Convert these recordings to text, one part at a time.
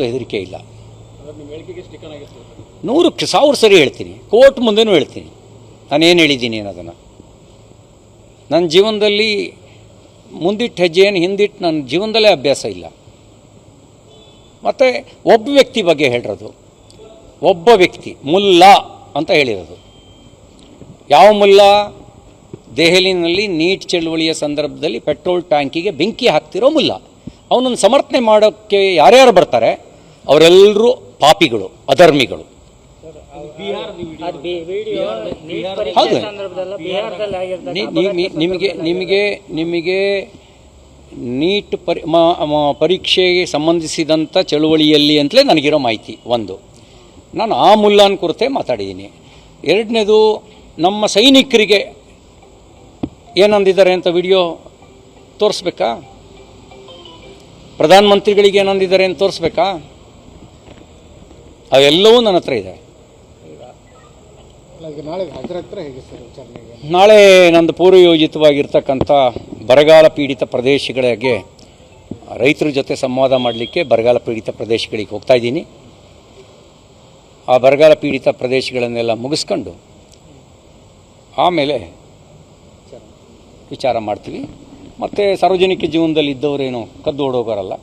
ಹೆದರಿಕೆ ಇಲ್ಲ. 100,000 ಸರಿ ಹೇಳ್ತೀನಿ, ಕೋರ್ಟ್ ಮುಂದೆನೂ ಹೇಳ್ತೀನಿ ನಾನೇನು ಹೇಳಿದ್ದೀನಿ ಅನ್ನೋದನ್ನು. ನನ್ನ ಜೀವನದಲ್ಲಿ ಮುಂದಿಟ್ಟು ಹೆಜ್ಜೆಯನ್ನು ಹಿಂದಿಟ್ಟು ನನ್ನ ಜೀವನದಲ್ಲೇ ಅಭ್ಯಾಸ ಇಲ್ಲ. ಮತ್ತು ಒಬ್ಬ ವ್ಯಕ್ತಿ ಬಗ್ಗೆ ಹೇಳಿರೋದು, ಒಬ್ಬ ವ್ಯಕ್ತಿ ಮುಲ್ಲಾ ಅಂತ ಹೇಳಿರೋದು. ಯಾವ ಮುಲ್ಲಾ? ದೆಹಲಿನಲ್ಲಿ ನೀಟ್ ಚಳುವಳಿಯ ಸಂದರ್ಭದಲ್ಲಿ ಪೆಟ್ರೋಲ್ ಟ್ಯಾಂಕಿಗೆ ಬೆಂಕಿ ಹಾಕ್ತಿರೋ ಮುಲ್ಲಾ. ಅವನನ್ನು ಸಮರ್ಥನೆ ಮಾಡೋಕ್ಕೆ ಯಾರ್ಯಾರು ಬರ್ತಾರೆ ಅವರೆಲ್ಲರೂ ಪಾಪಿಗಳು, ಅಧರ್ಮಿಗಳು. ಹೌದು, ನಿಮಗೆ ನೀಟ್ ಪರೀಕ್ಷೆಗೆ ಸಂಬಂಧಿಸಿದಂಥ ಚಳುವಳಿಯಲ್ಲಿ ಅಂತಲೇ ನನಗಿರೋ ಮಾಹಿತಿ. ಒಂದು, ನಾನು ಆ ಮುಲ್ಲಾನ್ ಕುರಿತೇ ಮಾತಾಡಿದ್ದೀನಿ. ಎರಡನೇದು, ನಮ್ಮ ಸೈನಿಕರಿಗೆ ಏನಂದಿದ್ದಾರೆ ಅಂತ ವಿಡಿಯೋ ತೋರಿಸ್ಬೇಕಾ? ಪ್ರಧಾನಮಂತ್ರಿಗಳಿಗೆ ಏನಂದಿದ್ದಾರೆ ಅಂತ ತೋರಿಸ್ಬೇಕಾ? ಅವೆಲ್ಲವೂ ನನ್ನ ಹತ್ರ ಇದೆ. ನಾಳೆ ನಂದು ಪೂರ್ವಯೋಜಿತವಾಗಿರ್ತಕ್ಕಂಥ ಬರಗಾಲ ಪೀಡಿತ ಪ್ರದೇಶಗಳಿಗೆ ರೈತರ ಜೊತೆ ಸಂವಾದ ಮಾಡಲಿಕ್ಕೆ ಬರಗಾಲ ಪೀಡಿತ ಪ್ರದೇಶಗಳಿಗೆ ಹೋಗ್ತಾ ಇದ್ದೀನಿ. ಆ ಬರಗಾಲ ಪೀಡಿತ ಪ್ರದೇಶಗಳನ್ನೆಲ್ಲ ಮುಗಿಸ್ಕೊಂಡು ಆಮೇಲೆ ವಿಚಾರ ಮಾಡ್ತೀವಿ. ಮತ್ತು ಸಾರ್ವಜನಿಕ ಜೀವನದಲ್ಲಿ ಇದ್ದವರೇನು ಕದ್ದು ಓಡೋಗೋರಲ್ಲ.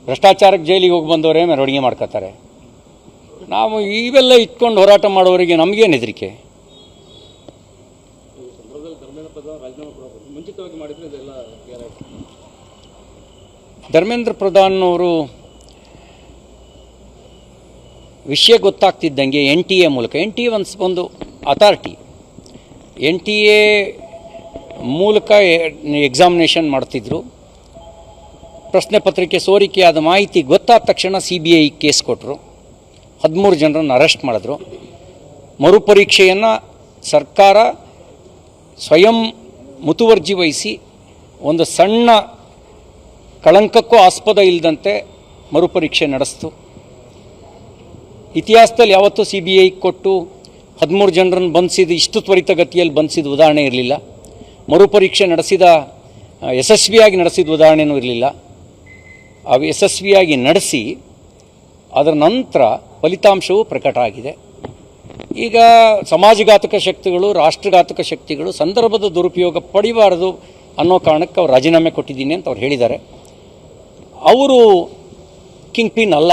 ಭ್ರಷ್ಟಾಚಾರಕ್ಕೆ ಜೈಲಿಗೆ ಹೋಗಿ ಬಂದವರೇ ಮೆರವಣಿಗೆ ಮಾಡ್ಕೋತಾರೆ. ನಾವು ಇವೆಲ್ಲ ಇಟ್ಕೊಂಡು ಹೋರಾಟ ಮಾಡೋರಿಗೆ ನಮಗೇನು ಹೆದರಿಕೆ? ಧರ್ಮೇಂದ್ರ ಪ್ರಧಾನ್ ಅವರು ವಿಷಯ ಗೊತ್ತಾಗ್ತಿದ್ದಂಗೆ NTA ಮೂಲಕ, NTA ಒಂದು ಅಥಾರಿಟಿ, NTA ಮೂಲಕ ಎಕ್ಸಾಮಿನೇಷನ್ ಮಾಡ್ತಿದ್ರು. ಪ್ರಶ್ನೆ ಪತ್ರಿಕೆ ಸೋರಿಕೆಯಾದ ಮಾಹಿತಿ ಗೊತ್ತಾದ ತಕ್ಷಣ CBI ಕೇಸ್ ಕೊಟ್ಟರು. 13 ಜನರನ್ನು ಅರೆಸ್ಟ್ ಮಾಡಿದ್ರು. ಮರುಪರೀಕ್ಷೆಯನ್ನು ಸರ್ಕಾರ ಸ್ವಯಂ ಮುತುವರ್ಜಿ ವಹಿಸಿ ಒಂದು ಸಣ್ಣ ಕಳಂಕಕ್ಕೂ ಆಸ್ಪದ ಇಲ್ಲದಂತೆ ಮರುಪರೀಕ್ಷೆ ನಡೆಸ್ತು. ಇತಿಹಾಸದಲ್ಲಿ ಯಾವತ್ತೂ CBI ಕೊಟ್ಟು 13 ಜನರನ್ನು ಬಂಧಿಸಿದ ಇಷ್ಟು ತ್ವರಿತಗತಿಯಲ್ಲಿ ಬಂಧಿಸಿದ ಉದಾಹರಣೆ ಇರಲಿಲ್ಲ. ಮರುಪರೀಕ್ಷೆ ಯಶಸ್ವಿಯಾಗಿ ನಡೆಸಿದ ಉದಾಹರಣೆಯೂ ಇರಲಿಲ್ಲ. ಅವು ಯಶಸ್ವಿಯಾಗಿ ನಡೆಸಿ ಅದರ ನಂತರ ಫಲಿತಾಂಶವೂ ಪ್ರಕಟ ಆಗಿದೆ. ಈಗ ಸಮಾಜಘಾತಕ ಶಕ್ತಿಗಳು, ರಾಷ್ಟ್ರಘಾತಕ ಶಕ್ತಿಗಳು ಸಂದರ್ಭದ ದುರುಪಯೋಗ ಪಡಿಬಾರದು ಅನ್ನೋ ಕಾರಣಕ್ಕೆ ಅವ್ರು ರಾಜೀನಾಮೆ ಕೊಟ್ಟಿದ್ದೀನಿ ಅಂತ ಅವ್ರು ಹೇಳಿದ್ದಾರೆ. ಅವರು ಕಿಂಗ್ ಪಿನ್ ಅಲ್ಲ,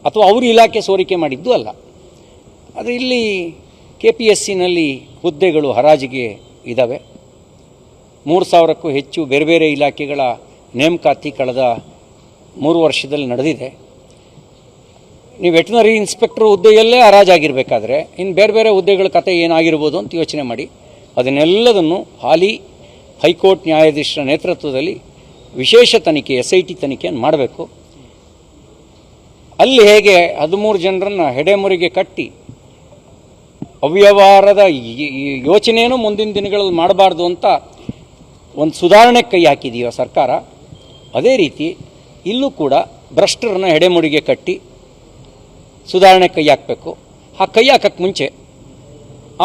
ಅಥವಾ ಅವರು ಇಲಾಖೆ ಸೋರಿಕೆ ಮಾಡಿದ್ದು ಅಲ್ಲ. ಆದರೆ ಇಲ್ಲಿ KPSCನಲ್ಲಿ ಹುದ್ದೆಗಳು ಹರಾಜಿಗೆ ಇದ್ದಾವೆ. 3,000ಕ್ಕೂ ಹೆಚ್ಚು ಬೇರೆ ಬೇರೆ ಇಲಾಖೆಗಳ ನೇಮಕಾತಿ ಕಳೆದ 3 ವರ್ಷದಲ್ಲಿ ನಡೆದಿದೆ. ನೀವು ವೆಟರ್ನರಿ ಇನ್ಸ್ಪೆಕ್ಟರ್ ಹುದ್ದೆಯಲ್ಲೇ ಹರಾಜಾಗಿರಬೇಕಾದ್ರೆ ಇನ್ನು ಬೇರೆ ಬೇರೆ ಹುದ್ದೆಗಳ ಕತೆ ಏನಾಗಿರ್ಬೋದು ಅಂತ ಯೋಚನೆ ಮಾಡಿ. ಅದನ್ನೆಲ್ಲದನ್ನು ಹಾಲಿ ಹೈಕೋರ್ಟ್ ನ್ಯಾಯಾಧೀಶರ ನೇತೃತ್ವದಲ್ಲಿ ವಿಶೇಷ ತನಿಖೆ SIT ತನಿಖೆಯನ್ನು ಮಾಡಬೇಕು. ಅಲ್ಲಿ ಹೇಗೆ 13 ಜನರನ್ನು ಹೆಡೆಮುರಿಗೆ ಕಟ್ಟಿ ಅವ್ಯವಹಾರದ ಯೋಚನೆಯೂ ಮುಂದಿನ ದಿನಗಳಲ್ಲಿ ಮಾಡಬಾರ್ದು ಅಂತ ಒಂದು ಸುಧಾರಣೆ ಕೈ ಹಾಕಿದೆಯೋ ಸರ್ಕಾರ, ಅದೇ ರೀತಿ ಇಲ್ಲೂ ಕೂಡ ಭ್ರಷ್ಟರನ್ನು ಹೆಡೆಮುರಿಗೆ ಕಟ್ಟಿ ಸುಧಾರಣೆ ಕೈ ಹಾಕಬೇಕು. ಆ ಕೈ ಹಾಕಕ್ಕೆ ಮುಂಚೆ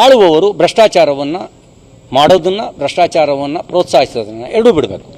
ಆಳುವವರು ಭ್ರಷ್ಟಾಚಾರವನ್ನು ಮಾಡೋದನ್ನು, ಭ್ರಷ್ಟಾಚಾರವನ್ನು ಪ್ರೋತ್ಸಾಹಿಸೋದನ್ನು ಎರಡೂ ಬಿಡಬೇಕು.